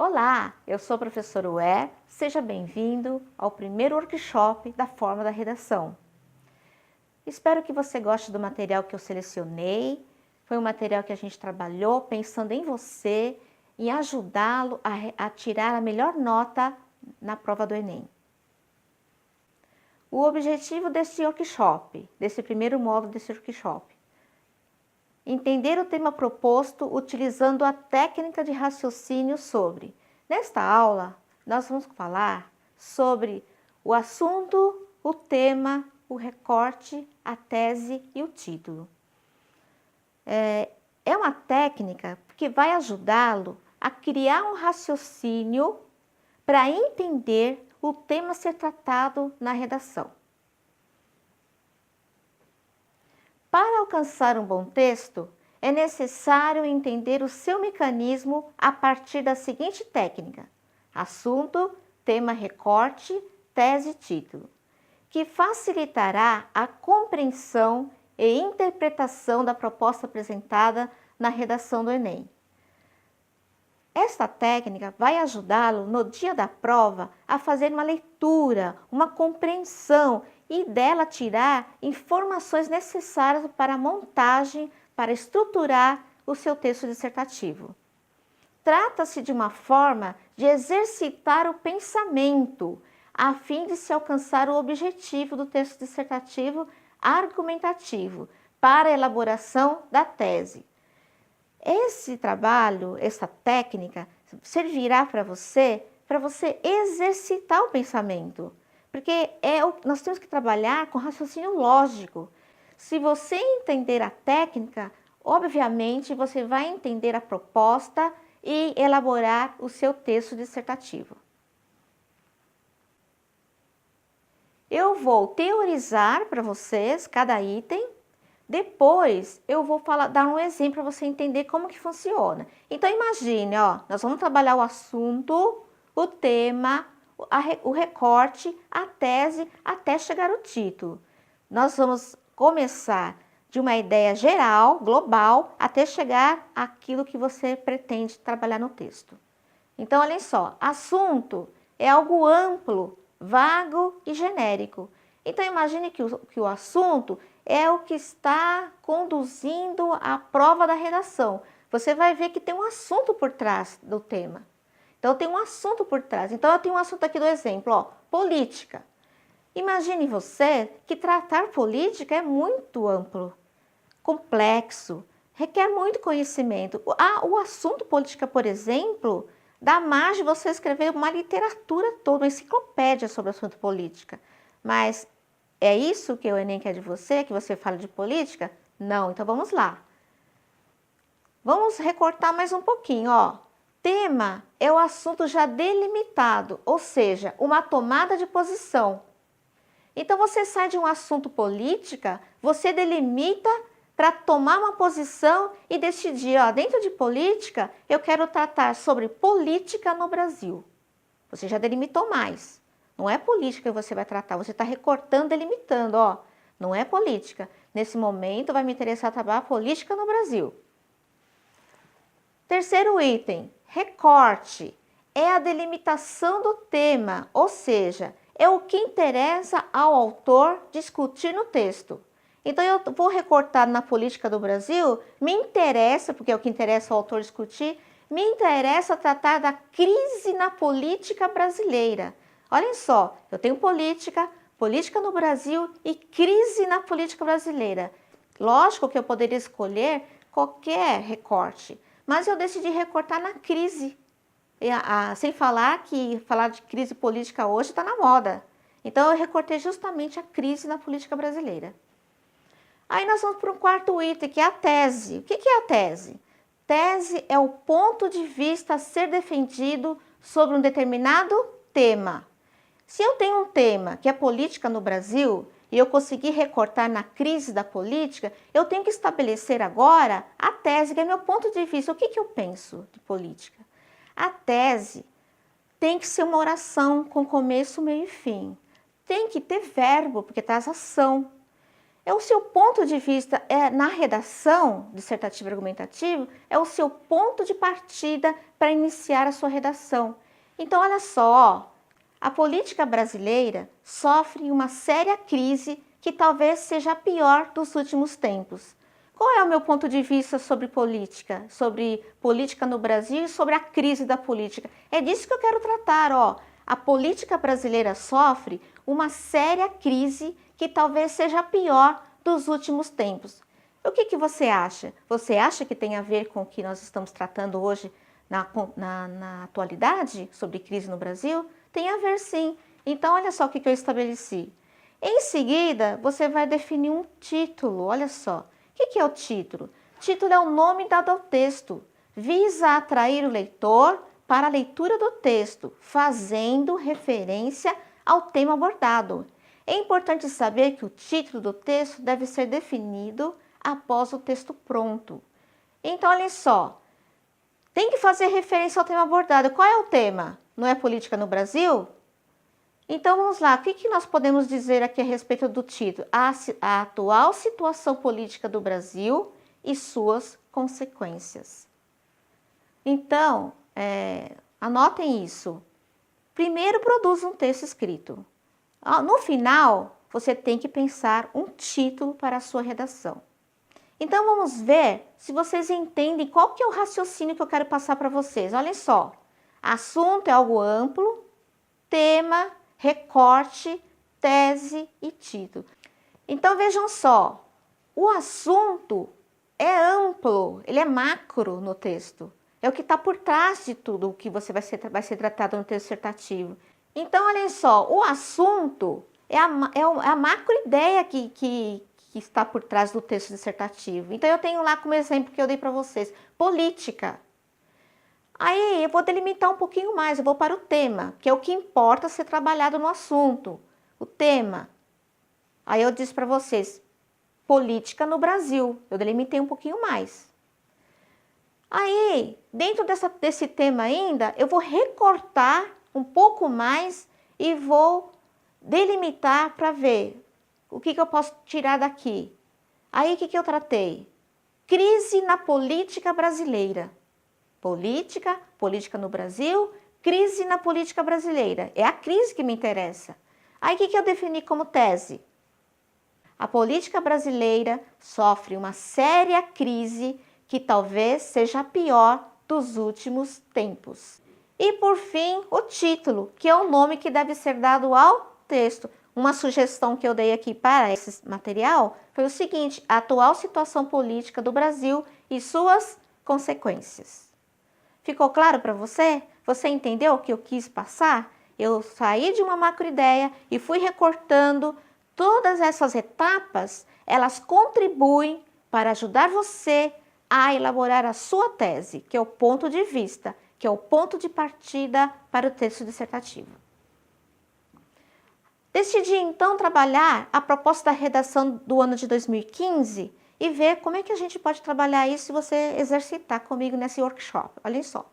Olá, eu sou a professora Ué, seja bem-vindo ao primeiro workshop da forma da redação. Espero que você goste do material que eu selecionei, foi um material que a gente trabalhou pensando em você, em ajudá-lo a tirar a melhor nota na prova do Enem. O objetivo desse workshop, desse primeiro módulo desse workshop, entender o tema proposto utilizando a técnica de raciocínio sobre. Nesta aula, nós vamos falar sobre o assunto, o tema, o recorte, a tese e o título. É uma técnica que vai ajudá-lo a criar um raciocínio para entender o tema a ser tratado na redação. Para alcançar um bom texto, é necessário entender o seu mecanismo a partir da seguinte técnica: assunto, tema, recorte, tese e título, que facilitará a compreensão e interpretação da proposta apresentada na redação do Enem. Esta técnica vai ajudá-lo no dia da prova a fazer uma leitura, uma compreensão e dela tirar informações necessárias para a montagem, para estruturar o seu texto dissertativo. Trata-se de uma forma de exercitar o pensamento, a fim de se alcançar o objetivo do texto dissertativo argumentativo para a elaboração da tese. Esse trabalho, essa técnica, servirá para você exercitar o pensamento, porque nós temos que trabalhar com raciocínio lógico. Se você entender a técnica, obviamente você vai entender a proposta e elaborar o seu texto dissertativo. Eu vou teorizar para vocês cada item. Depois eu vou dar um exemplo para você entender como que funciona. Então imagine, nós vamos trabalhar o assunto, o tema, o recorte, a tese, até chegar ao título. Nós vamos começar de uma ideia geral, global, até chegar àquilo que você pretende trabalhar no texto. Então olhem só, assunto é algo amplo, vago e genérico. Então imagine que o assunto é o que está conduzindo a prova da redação. Você vai ver que tem um assunto por trás do tema. Então tem um assunto por trás. Então eu tenho um assunto aqui do exemplo, política. Imagine você que tratar política é muito amplo, complexo, requer muito conhecimento. O assunto política, por exemplo, dá margem de você escrever uma literatura toda, uma enciclopédia sobre o assunto política. Mas é isso que o Enem quer de você, que você fale de política? Não, então vamos lá. Vamos recortar mais um pouquinho, Tema é o assunto já delimitado, ou seja, uma tomada de posição. Então você sai de um assunto política, você delimita para tomar uma posição e decidir, dentro de política, eu quero tratar sobre política no Brasil. Você já delimitou mais. Não é política que você vai tratar, você está recortando, delimitando, não é política. Nesse momento vai me interessar trabalhar política no Brasil. Terceiro item, recorte. É a delimitação do tema, ou seja, é o que interessa ao autor discutir no texto. Então eu vou recortar na política do Brasil, me interessa, porque é o que interessa ao autor discutir, me interessa tratar da crise na política brasileira. Olhem só, eu tenho política no Brasil e crise na política brasileira. Lógico que eu poderia escolher qualquer recorte, mas eu decidi recortar na crise. Sem falar que falar de crise política hoje está na moda. Então eu recortei justamente a crise na política brasileira. Aí nós vamos para o quarto item, que é a tese. O que é a tese? Tese é o ponto de vista a ser defendido sobre um determinado tema. Se eu tenho um tema que é política no Brasil e eu conseguir recortar na crise da política, eu tenho que estabelecer agora a tese, que é meu ponto de vista. O que eu penso de política? A tese tem que ser uma oração com começo, meio e fim. Tem que ter verbo, porque traz ação. É o seu ponto de vista, na redação dissertativa argumentativa, é o seu ponto de partida para iniciar a sua redação. Então, olha só, a política brasileira sofre uma séria crise que talvez seja a pior dos últimos tempos. Qual é o meu ponto de vista sobre política no Brasil e sobre a crise da política? É disso que eu quero tratar, ó. A política brasileira sofre uma séria crise que talvez seja a pior dos últimos tempos. O que você acha? Você acha que tem a ver com o que nós estamos tratando hoje na atualidade sobre crise no Brasil? Tem a ver, sim. Então, olha só o que eu estabeleci. Em seguida, você vai definir um título. Olha só. O que é o título? Título é o nome dado ao texto. Visa atrair o leitor para a leitura do texto, fazendo referência ao tema abordado. É importante saber que o título do texto deve ser definido após o texto pronto. Então, olha só. Tem que fazer referência ao tema abordado. Qual é o tema? Não é política no Brasil? Então vamos lá, o que nós podemos dizer aqui a respeito do título? A atual situação política do Brasil e suas consequências. Então, anotem isso. Primeiro produza um texto escrito. No final, você tem que pensar um título para a sua redação. Então vamos ver se vocês entendem qual que é o raciocínio que eu quero passar para vocês. Olhem só, assunto é algo amplo, tema, recorte, tese e título. Então vejam só, o assunto é amplo, ele é macro no texto. É o que está por trás de tudo o que vai ser tratado no texto dissertativo. Então olhem só, o assunto é a macro ideia que está por trás do texto dissertativo. Então eu tenho lá como exemplo que eu dei para vocês, política. Aí eu vou delimitar um pouquinho mais, eu vou para o tema, que é o que importa ser trabalhado no assunto, o tema. Aí eu disse para vocês, política no Brasil, eu delimitei um pouquinho mais. Aí, dentro desse tema ainda, eu vou recortar um pouco mais e vou delimitar para ver o que eu posso tirar daqui. Aí o que eu tratei? Crise na política brasileira. Política no Brasil, crise na política brasileira. É a crise que me interessa. Aí o que eu defini como tese? A política brasileira sofre uma séria crise que talvez seja a pior dos últimos tempos. E por fim, o título, que é o nome que deve ser dado ao texto. Uma sugestão que eu dei aqui para esse material foi o seguinte: a atual situação política do Brasil e suas consequências. Ficou claro para você? Você entendeu o que eu quis passar? Eu saí de uma macroideia e fui recortando todas essas etapas, elas contribuem para ajudar você a elaborar a sua tese, que é o ponto de vista, que é o ponto de partida para o texto dissertativo. Decidi então trabalhar a proposta da redação do ano de 2015 e ver como é que a gente pode trabalhar isso se você exercitar comigo nesse workshop. Olhem só.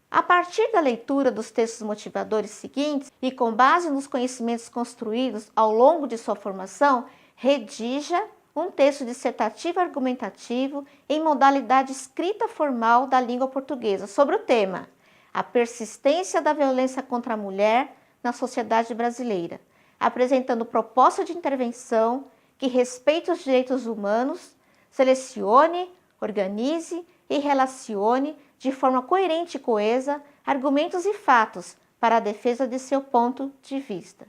A partir da leitura dos textos motivadores seguintes e com base nos conhecimentos construídos ao longo de sua formação, redija um texto dissertativo argumentativo em modalidade escrita formal da língua portuguesa sobre o tema: a persistência da violência contra a mulher na sociedade brasileira, apresentando proposta de intervenção que respeite os direitos humanos, selecione, organize e relacione de forma coerente e coesa argumentos e fatos para a defesa de seu ponto de vista.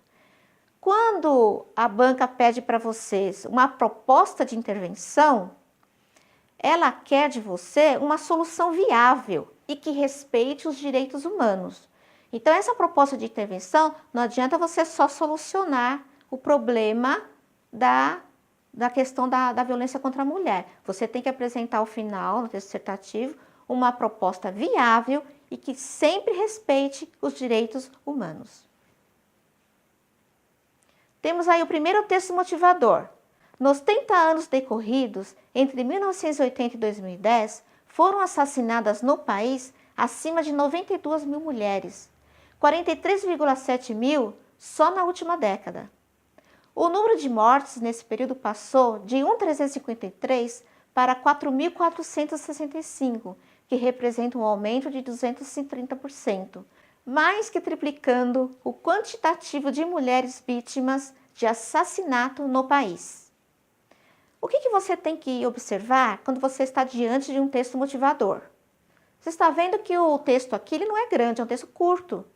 Quando a banca pede para vocês uma proposta de intervenção, ela quer de você uma solução viável e que respeite os direitos humanos. Então, essa proposta de intervenção, não adianta você só solucionar o problema da questão da violência contra a mulher. Você tem que apresentar ao final, no texto dissertativo, uma proposta viável e que sempre respeite os direitos humanos. Temos aí o primeiro texto motivador. Nos 30 anos decorridos, entre 1980 e 2010, foram assassinadas no país acima de 92 mil mulheres, 43,7 mil só na última década. O número de mortes nesse período passou de 1.353 para 4.465, que representa um aumento de 230%, mais que triplicando o quantitativo de mulheres vítimas de assassinato no país. O que você tem que observar quando você está diante de um texto motivador? Você está vendo que o texto aqui ele não é grande, é um texto curto.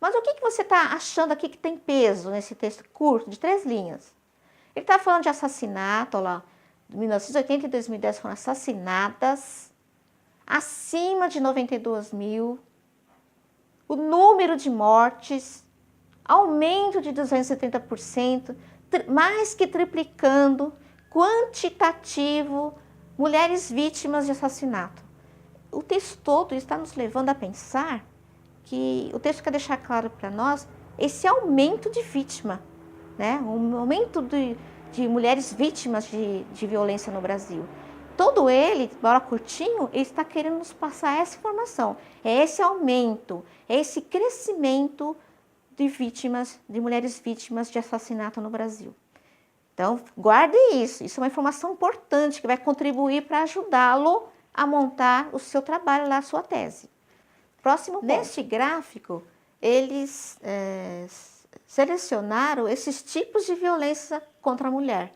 Mas o que você está achando aqui que tem peso nesse texto curto, de 3 linhas? Ele está falando de assassinato, olha lá, de 1980 e 2010 foram assassinadas acima de 92 mil, o número de mortes, aumento de 230%, mais que triplicando, quantitativo, mulheres vítimas de assassinato. O texto todo está nos levando a pensar que o texto quer deixar claro para nós esse aumento de vítima, né? Um aumento de mulheres vítimas de violência no Brasil. Todo ele, embora curtinho, ele está querendo nos passar essa informação. É esse aumento, é esse crescimento de vítimas, de mulheres vítimas de assassinato no Brasil. Então, guarde isso. Isso é uma informação importante que vai contribuir para ajudá-lo a montar o seu trabalho lá, a sua tese. Próximo ponto. Neste gráfico, eles selecionaram esses tipos de violência contra a mulher,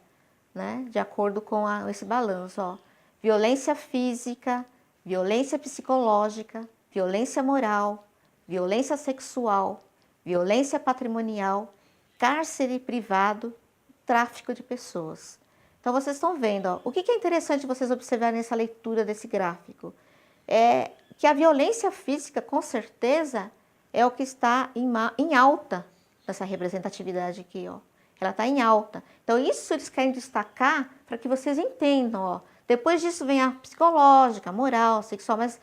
né? De acordo com esse balanço, ó. Violência física, violência psicológica, violência moral, violência sexual, violência patrimonial, cárcere privado, tráfico de pessoas. Então, vocês estão vendo, ó, o que é interessante vocês observarem nessa leitura desse gráfico? É que a violência física, com certeza, é o que está em alta nessa representatividade aqui, ó. Ela está em alta. Então, isso eles querem destacar para que vocês entendam, ó. Depois disso vem a psicológica, a moral, a sexual, mas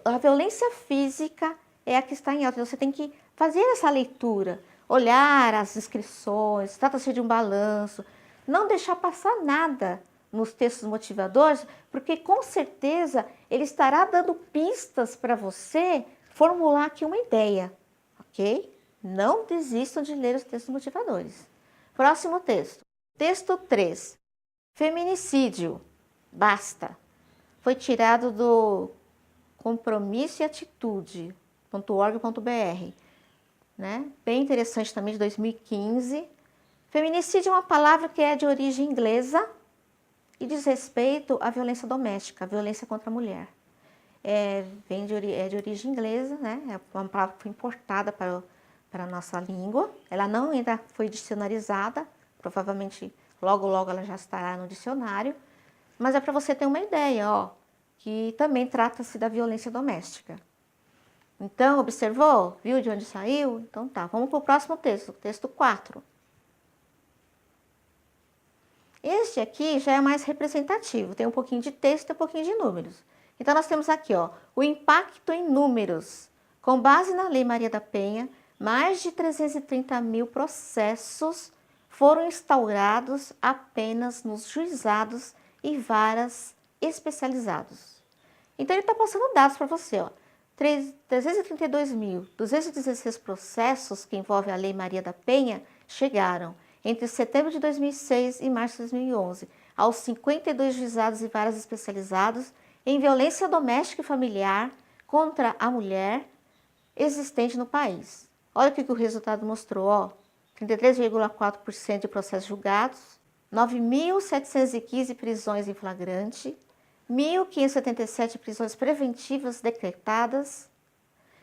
a violência física é a que está em alta. Então, você tem que fazer essa leitura, olhar as inscrições, trata-se de um balanço, não deixar passar nada nos textos motivadores, porque com certeza ele estará dando pistas para você formular aqui uma ideia, ok? Não desistam de ler os textos motivadores. Próximo texto. Texto 3. Feminicídio. Basta. Foi tirado do compromisso e atitude.org.br, né? Bem interessante também, de 2015. Feminicídio é uma palavra que é de origem inglesa e diz respeito à violência doméstica, à violência contra a mulher. É de origem inglesa, né? É uma palavra que foi importada para a nossa língua. Ela não ainda foi dicionarizada, provavelmente logo ela já estará no dicionário. Mas é para você ter uma ideia, ó, que também trata-se da violência doméstica. Então, observou? Viu de onde saiu? Então tá, vamos para o próximo texto, texto 4. Este aqui já é mais representativo, tem um pouquinho de texto e um pouquinho de números. Então, nós temos aqui, ó, o impacto em números. Com base na Lei Maria da Penha, mais de 330 mil processos foram instaurados apenas nos juizados e varas especializados. Então, ele está passando dados para você, ó. 332.216 processos que envolvem a Lei Maria da Penha chegaram entre setembro de 2006 e março de 2011 aos 52 juizados e varas especializados em violência doméstica e familiar contra a mulher existente no país. Olha o que o resultado mostrou, ó. 33,4% de processos julgados, 9.715 prisões em flagrante, 1.577 prisões preventivas decretadas,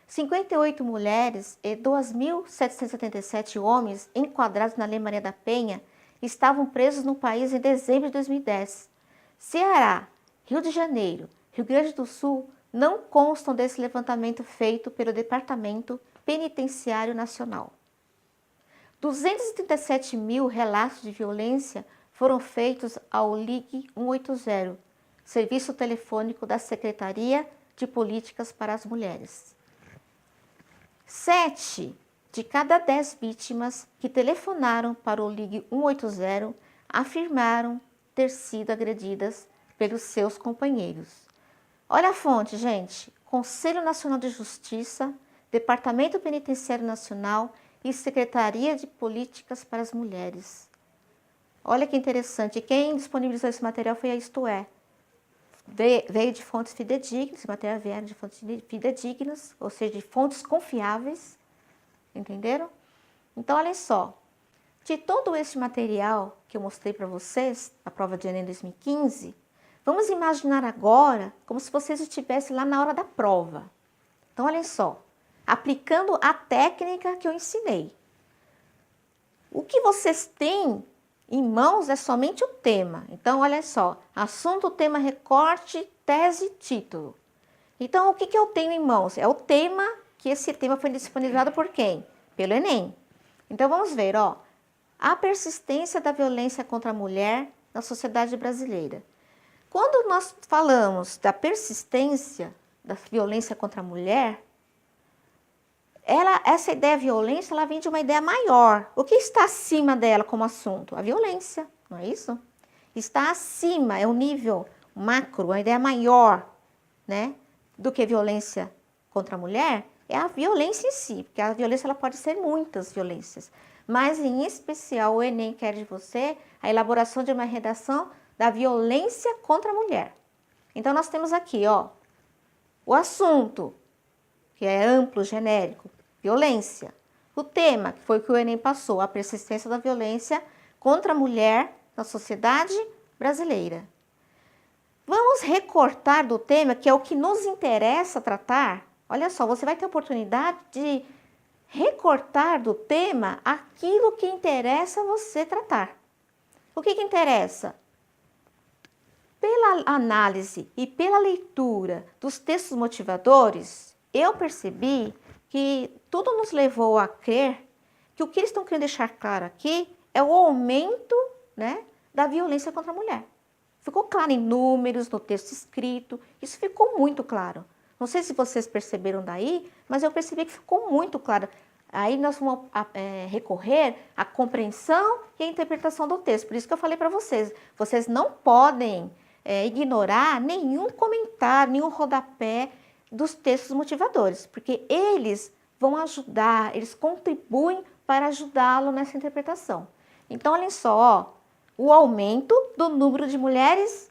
58 mulheres e 2.777 homens enquadrados na Lei Maria da Penha estavam presos no país em dezembro de 2010. Ceará, Rio de Janeiro, Rio Grande do Sul não constam desse levantamento feito pelo Departamento Penitenciário Nacional. 237 mil relatos de violência foram feitos ao Ligue 180, serviço telefônico da Secretaria de Políticas para as Mulheres. 7 de cada 10 vítimas que telefonaram para o Ligue 180 afirmaram ter sido agredidas pelos seus companheiros. Olha a fonte, gente. Conselho Nacional de Justiça, Departamento Penitenciário Nacional e Secretaria de Políticas para as Mulheres. Olha que interessante, quem disponibilizou esse material foi a Isto É. Veio de fontes fidedignas, esse material veio de fontes fidedignas, ou seja, de fontes confiáveis, entenderam? Então, olha só, de todo esse material que eu mostrei para vocês, a prova de Enem 2015, vamos imaginar agora como se vocês estivessem lá na hora da prova. Então, olha só, aplicando a técnica que eu ensinei. O que vocês têm em mãos é somente o tema. Então, olha só, assunto, tema, recorte, tese, título. Então, o que eu tenho em mãos? É o tema, que esse tema foi disponibilizado por quem? Pelo Enem. Então, vamos ver, ó. A persistência da violência contra a mulher na sociedade brasileira. Quando nós falamos da persistência da violência contra a mulher, essa ideia de violência, ela vem de uma ideia maior. O que está acima dela como assunto? A violência, não é isso? Está acima, é um nível macro, uma ideia maior, né? Do que violência contra a mulher, é a violência em si, porque a violência ela pode ser muitas violências. Mas, em especial, o Enem quer de você a elaboração de uma redação da violência contra a mulher. Então, nós temos aqui, ó, o assunto, que é amplo, genérico, violência. O tema, que foi o que o Enem passou, a persistência da violência contra a mulher na sociedade brasileira. Vamos recortar do tema, que é o que nos interessa tratar. Olha só, você vai ter a oportunidade de recortar do tema aquilo que interessa você tratar. O que interessa? Pela análise e pela leitura dos textos motivadores, eu percebi que tudo nos levou a crer que o que eles estão querendo deixar claro aqui é o aumento, né, da violência contra a mulher. Ficou claro em números, no texto escrito, isso ficou muito claro. Não sei se vocês perceberam daí, mas eu percebi que ficou muito claro. Aí nós vamos recorrer à compreensão e à interpretação do texto. Por isso que eu falei para vocês, vocês não podem ignorar nenhum comentário, nenhum rodapé dos textos motivadores, porque eles vão ajudar, eles contribuem para ajudá-lo nessa interpretação. Então, olhem só, ó, o aumento do número de mulheres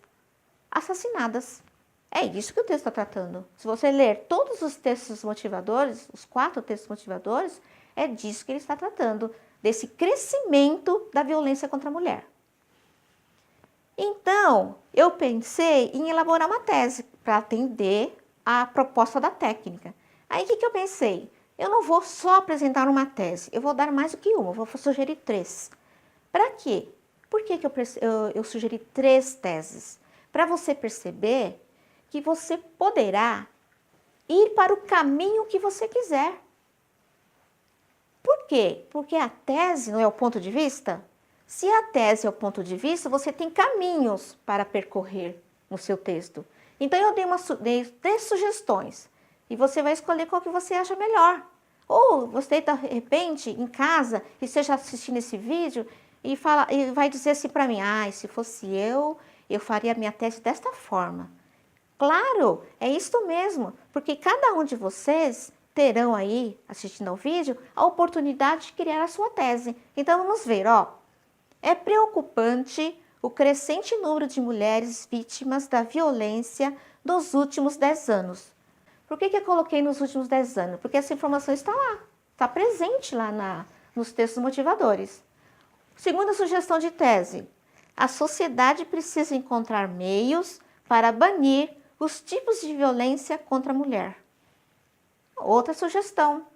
assassinadas. É isso que o texto está tratando. Se você ler todos os textos motivadores, os 4 textos motivadores, é disso que ele está tratando, desse crescimento da violência contra a mulher. Então, eu pensei em elaborar uma tese para atender a proposta da técnica. Aí, o que eu pensei? Eu não vou só apresentar uma tese, eu vou dar mais do que uma, eu vou sugerir 3. Para quê? Por que eu sugeri 3 teses? Para você perceber que você poderá ir para o caminho que você quiser. Por quê? Porque a tese não é o ponto de vista? Se a tese é o ponto de vista, você tem caminhos para percorrer no seu texto. Então, eu dei 3 sugestões e você vai escolher qual que você acha melhor. Ou você, de repente, em casa, esteja assistindo esse vídeo e vai dizer assim para mim, se fosse eu faria a minha tese desta forma. Claro, é isso mesmo, porque cada um de vocês terão aí, assistindo ao vídeo, a oportunidade de criar a sua tese. Então, vamos ver, ó. É preocupante o crescente número de mulheres vítimas da violência dos últimos 10 anos. Por que eu coloquei nos últimos 10 anos? Porque essa informação está lá, está presente lá nos textos motivadores. Segunda sugestão de tese. A sociedade precisa encontrar meios para banir os tipos de violência contra a mulher. Outra sugestão.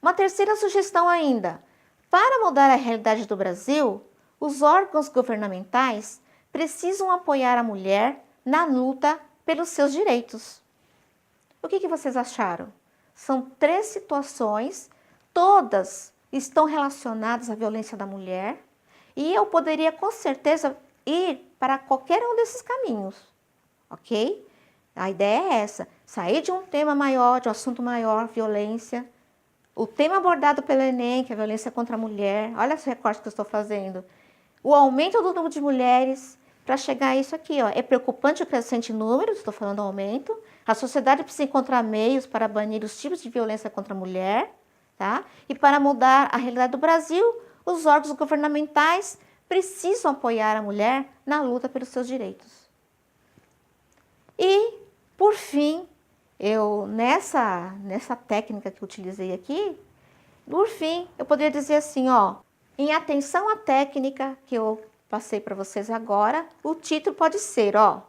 Uma terceira sugestão ainda. Para mudar a realidade do Brasil, os órgãos governamentais precisam apoiar a mulher na luta pelos seus direitos. O que vocês acharam? São 3 situações, todas estão relacionadas à violência da mulher, e eu poderia com certeza ir para qualquer um desses caminhos, ok? A ideia é essa, sair de um tema maior, de um assunto maior, violência, o tema abordado pelo Enem, que é a violência contra a mulher, olha esse recorte que eu estou fazendo, o aumento do número de mulheres, para chegar a isso aqui, ó, é preocupante o crescente número, estou falando aumento, a sociedade precisa encontrar meios para banir os tipos de violência contra a mulher, tá? E para mudar a realidade do Brasil, os órgãos governamentais precisam apoiar a mulher na luta pelos seus direitos. E, por fim, eu nessa técnica que eu utilizei aqui, por fim, eu poderia dizer assim, ó, em atenção à técnica que eu passei para vocês agora, o título pode ser, ó,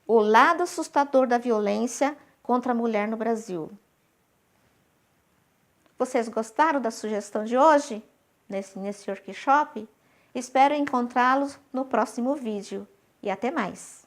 O lado assustador da violência contra a mulher no Brasil. Vocês gostaram da sugestão de hoje, nesse workshop? Espero encontrá-los no próximo vídeo e até mais!